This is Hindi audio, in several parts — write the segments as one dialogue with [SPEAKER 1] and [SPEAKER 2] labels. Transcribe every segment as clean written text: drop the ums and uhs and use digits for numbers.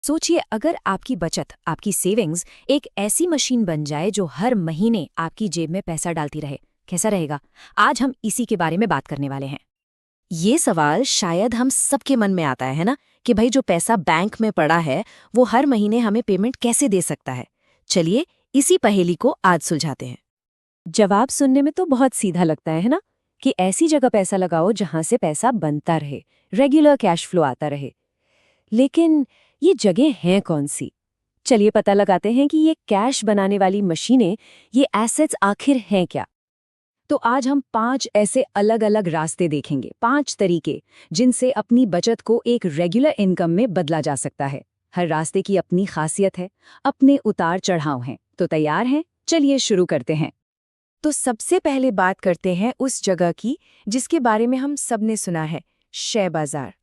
[SPEAKER 1] सोचिए, अगर आपकी बचत, आपकी सेविंग्स एक ऐसी मशीन बन जाए जो हर महीने आपकी जेब में पैसा डालती रहे, कैसा रहेगा? आज हम इसी के बारे में बात करने वाले हैं। ये सवाल शायद हम सबके मन में आता है ना, कि भाई जो पैसा बैंक में पड़ा है वो हर महीने हमें पेमेंट कैसे दे सकता है। चलिए इसी पहेली को आज सुलझाते हैं। जवाब सुनने में तो बहुत सीधा लगता है ना, कि ऐसी जगह पैसा लगाओ जहां से पैसा बनता रहे, रेगुलर कैश फ्लो आता रहे। लेकिन ये जगह हैं कौन सी? चलिए पता लगाते हैं कि ये कैश बनाने वाली मशीनें, ये एसेट्स आखिर हैं क्या। तो आज हम 5 ऐसे अलग अलग रास्ते देखेंगे, 5 तरीके जिनसे अपनी बचत को एक रेगुलर इनकम में बदला जा सकता है। हर रास्ते की अपनी खासियत है, अपने उतार चढ़ाव हैं। तो तैयार हैं? चलिए शुरू करते हैं। तो सबसे पहले बात करते हैं उस जगह की जिसके बारे में हम सबने सुना है, शेयर बाजार।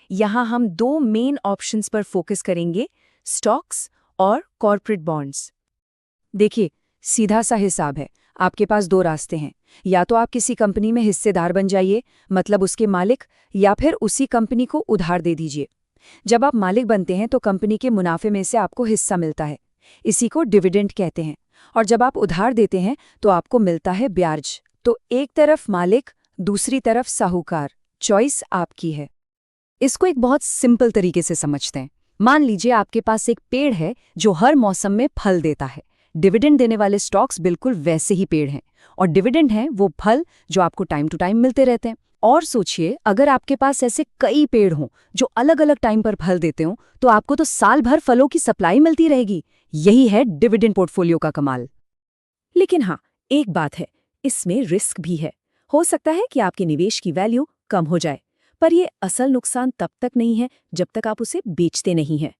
[SPEAKER 1] यहाँ हम 2 मेन ऑप्शंस पर फोकस करेंगे, स्टॉक्स और कॉर्पोरेट बॉन्ड्स। देखिए, सीधा सा हिसाब है। आपके पास 2 रास्ते हैं। या तो आप किसी कंपनी में हिस्सेदार बन जाइए, मतलब उसके मालिक, या फिर उसी कंपनी को उधार दे दीजिए। जब आप मालिक बनते हैं तो कंपनी के मुनाफे में से आपको हिस्सा मिलता है, इसी को डिविडेंड कहते हैं। और जब आप उधार देते हैं तो आपको मिलता है ब्याज। तो एक तरफ मालिक, दूसरी तरफ साहूकार, चॉइस आपकी है। इसको एक बहुत सिंपल तरीके से समझते हैं। मान लीजिए आपके पास एक पेड़ है जो हर मौसम में फल देता है। डिविडेंड देने वाले स्टॉक्स बिल्कुल वैसे ही पेड़ हैं, और डिविडेंड हैं वो फल जो आपको टाइम टू टाइम मिलते रहते हैं। और सोचिए, अगर आपके पास ऐसे कई पेड़ हों जो अलग अलग टाइम पर फल देते हों, तो आपको तो साल भर फलों की सप्लाई मिलती रहेगी। यही है डिविडेंड पोर्टफोलियो का कमाल। लेकिन हाँ, एक बात है, इसमें रिस्क भी है। हो सकता है कि आपके निवेश की वैल्यू कम हो जाए, पर ये असल नुकसान तब तक नहीं है जब तक आप उसे बेचते नहीं हैं।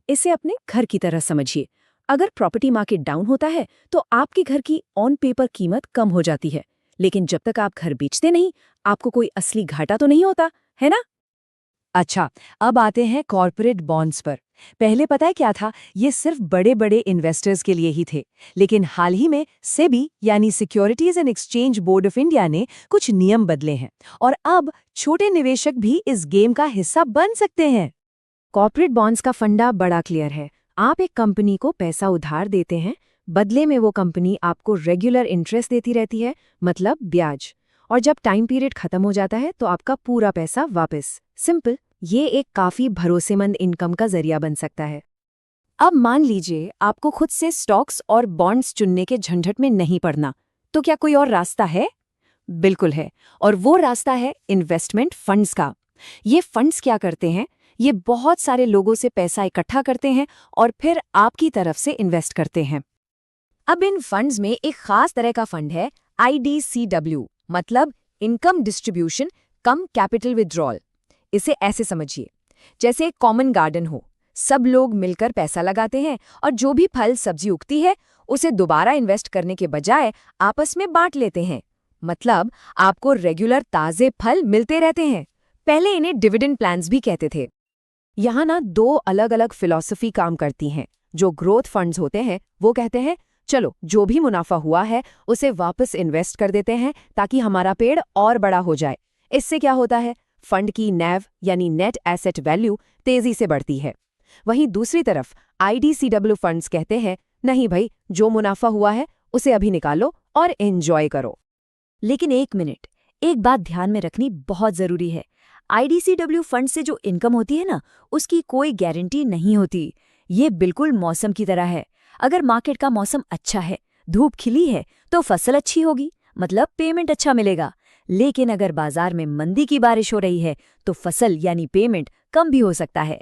[SPEAKER 1] इसे अपने घर की तरह समझिए। अगर प्रॉपर्टी मार्केट डाउन होता है तो आपके घर की ऑन पेपर कीमत कम हो जाती है, लेकिन जब तक आप घर बेचते नहीं, आपको कोई असली घाटा तो नहीं होता, है ना? अच्छा, अब आते हैं कॉर्पोरेट बॉन्ड्स पर। पहले पता है क्या था? ये सिर्फ बड़े बड़े इन्वेस्टर्स के लिए ही थे। लेकिन हाल ही में सेबी यानी securities and exchange board of India ने कुछ नियम बदले हैं, और अब छोटे निवेशक भी इस गेम का हिस्सा बन सकते हैं। कॉर्पोरेट बॉन्ड्स का फंडा बड़ा क्लियर है। आप एक कंपनी को पैसा उधार देते हैं, बदले में वो कंपनी आपको रेगुलर इंटरेस्ट देती रहती है, मतलब ब्याज। और जब टाइम पीरियड खत्म हो जाता है तो आपका पूरा पैसा वापस। सिंपल। ये एक काफी भरोसेमंद इनकम का जरिया बन सकता है। अब मान लीजिए आपको खुद से स्टॉक्स और बॉन्ड्स चुनने के झंझट में नहीं पड़ना, तो क्या कोई और रास्ता है? बिल्कुल है, और वो रास्ता है इन्वेस्टमेंट फंड्स का। ये फंड्स क्या करते हैं? ये बहुत सारे लोगों से पैसा इकट्ठा करते हैं और फिर आपकी तरफ से इन्वेस्ट करते हैं। अब इन फंड्स में एक खास तरह का फंड है, IDCW, मतलब इनकम डिस्ट्रीब्यूशन कम कैपिटल विड्रॉल। इसे ऐसे समझिए, जैसे एक कॉमन गार्डन हो। सब लोग मिलकर पैसा लगाते हैं और जो भी फल सब्जी उगती है उसे दोबारा इन्वेस्ट करने के बजाय आपस में बांट लेते हैं। मतलब आपको रेगुलर ताजे फल मिलते रहते हैं। पहले इन्हें डिविडेंड प्लान्स भी कहते थे। यहाँ ना 2 अलग अलग फिलॉसफी काम करती हैं। जो ग्रोथ फंड्स होते हैं वो कहते हैं, चलो जो भी मुनाफा हुआ है उसे वापस इन्वेस्ट कर देते हैं ताकि हमारा पेड़ और बड़ा हो जाए। इससे क्या होता है? फंड की NAV यानी नेट एसेट वैल्यू तेजी से बढ़ती है। वहीं दूसरी तरफ IDCW फंड्स कहते हैं, नहीं भाई, जो मुनाफा हुआ है उसे अभी निकालो और एंजॉय करो। लेकिन एक मिनट, एक बात ध्यान में रखनी बहुत जरूरी है। IDCW फंड से जो इनकम होती है ना, उसकी कोई गारंटी नहीं होती। ये बिल्कुल मौसम की तरह है। अगर मार्केट का मौसम अच्छा है, धूप खिली है, तो फसल अच्छी होगी, मतलब पेमेंट अच्छा मिलेगा। लेकिन अगर बाजार में मंदी की बारिश हो रही है तो फसल यानी पेमेंट कम भी हो सकता है।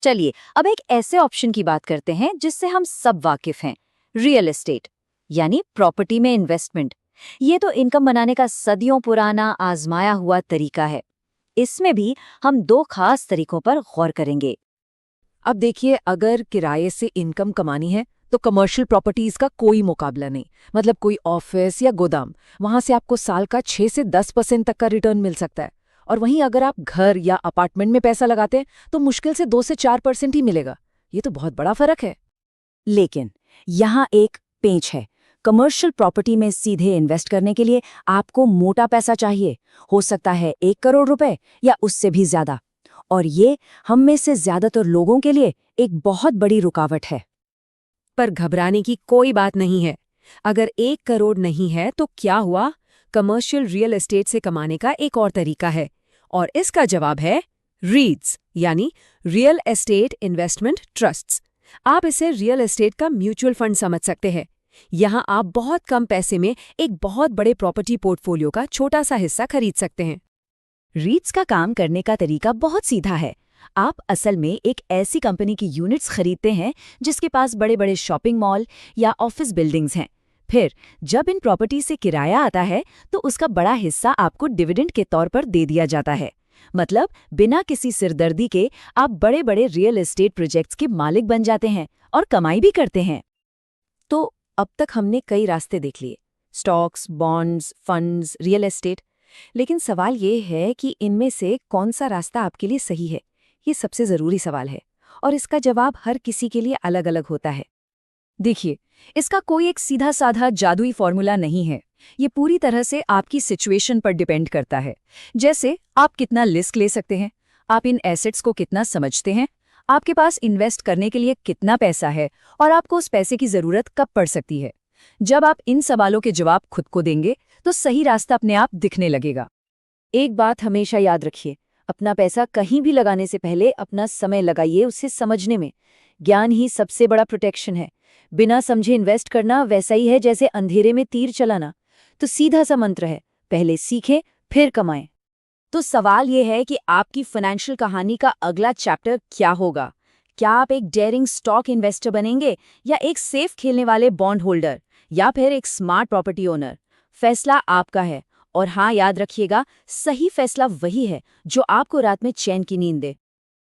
[SPEAKER 1] चलिए अब एक ऐसे ऑप्शन की बात करते हैं जिससे हम सब वाकिफ हैं, रियल एस्टेट यानी प्रॉपर्टी में इन्वेस्टमेंट। ये तो इनकम बनाने का सदियों पुराना आजमाया हुआ तरीका है। इसमें भी हम 2 खास तरीकों पर गौर करेंगे। अब देखिए, अगर किराए से इनकम कमानी है तो कमर्शियल प्रॉपर्टीज का कोई मुकाबला नहीं। मतलब कोई ऑफिस या गोदाम, वहां से आपको साल का 6 से 10% तक का रिटर्न मिल सकता है। और वहीं अगर आप घर या अपार्टमेंट में पैसा लगाते हैं तो मुश्किल से 2 से 4% ही मिलेगा। ये तो बहुत बड़ा फर्क है। लेकिन यहाँ एक पेंच है। कमर्शियल प्रॉपर्टी में सीधे इन्वेस्ट करने के लिए आपको मोटा पैसा चाहिए। हो सकता है 1 करोड़ रुपए या उससे भी ज्यादा। और ये हम में से ज्यादातर लोगों के लिए एक बहुत बड़ी रुकावट है।
[SPEAKER 2] पर घबराने की कोई बात नहीं है। अगर 1 करोड़ नहीं है तो क्या हुआ? कमर्शियल रियल एस्टेट से कमाने का एक और तरीका है, और इसका जवाब है रीट्स, यानी रियल एस्टेट इन्वेस्टमेंट ट्रस्ट्स। आप इसे रियल एस्टेट का म्यूचुअल फंड समझ सकते हैं। यहाँ आप बहुत कम पैसे में एक बहुत बड़े प्रॉपर्टी पोर्टफोलियो का छोटा सा हिस्सा खरीद सकते हैं।
[SPEAKER 1] रीट्स का काम करने का तरीका बहुत सीधा है। आप असल में एक ऐसी कंपनी की यूनिट्स खरीदते हैं जिसके पास बड़े बड़े शॉपिंग मॉल या ऑफिस बिल्डिंग्स हैं। फिर जब इन प्रॉपर्टी से किराया आता है तो उसका बड़ा हिस्सा आपको डिविडेंड के तौर पर दे दिया जाता है। मतलब बिना किसी सिरदर्दी के आप बड़े बड़े रियल एस्टेट प्रोजेक्ट्स के मालिक बन जाते हैं और कमाई भी करते हैं। तो अब तक हमने कई रास्ते देख लिए, stocks, bonds, funds, real estate. लेकिन सवाल ये है कि इनमें से कौन सा रास्ता आपके लिए सही है? ये सबसे ज़रूरी सवाल है, और इसका जवाब हर किसी के लिए अलग अलग होता है। देखिए, इसका कोई एक सीधा साधा जादुई फॉर्मूला नहीं है। ये पूरी तरह से आपकी सिचुएशन पर डिपेंड करता है। जैसे आप कितना रिस्क ले सकते हैं, आप इन एसेट्स को कितना समझते हैं, आपके पास इन्वेस्ट करने के लिए कितना पैसा है, और आपको उस पैसे की ज़रूरत कब पड़ सकती है। जब आप इन सवालों के जवाब खुद को देंगे तो सही रास्ता अपने आप दिखने लगेगा। एक बात हमेशा याद रखिए, अपना पैसा कहीं भी लगाने से पहले अपना समय लगाइए उसे समझने में। ज्ञान ही सबसे बड़ा प्रोटेक्शन है। बिना समझे इन्वेस्ट करना वैसा ही है जैसे अंधेरे में तीर चलाना। तो सीधा सा मंत्र है, पहले सीखें फिर कमाएं। तो सवाल ये है कि आपकी फाइनेंशियल कहानी का अगला चैप्टर क्या होगा? क्या आप एक डेयरिंग स्टॉक इन्वेस्टर बनेंगे, या एक सेफ खेलने वाले बॉन्ड होल्डर, या फिर एक स्मार्ट प्रॉपर्टी ओनर? फैसला आपका है। और हाँ, याद रखिएगा, सही फैसला वही है जो आपको रात में चैन की नींद दे।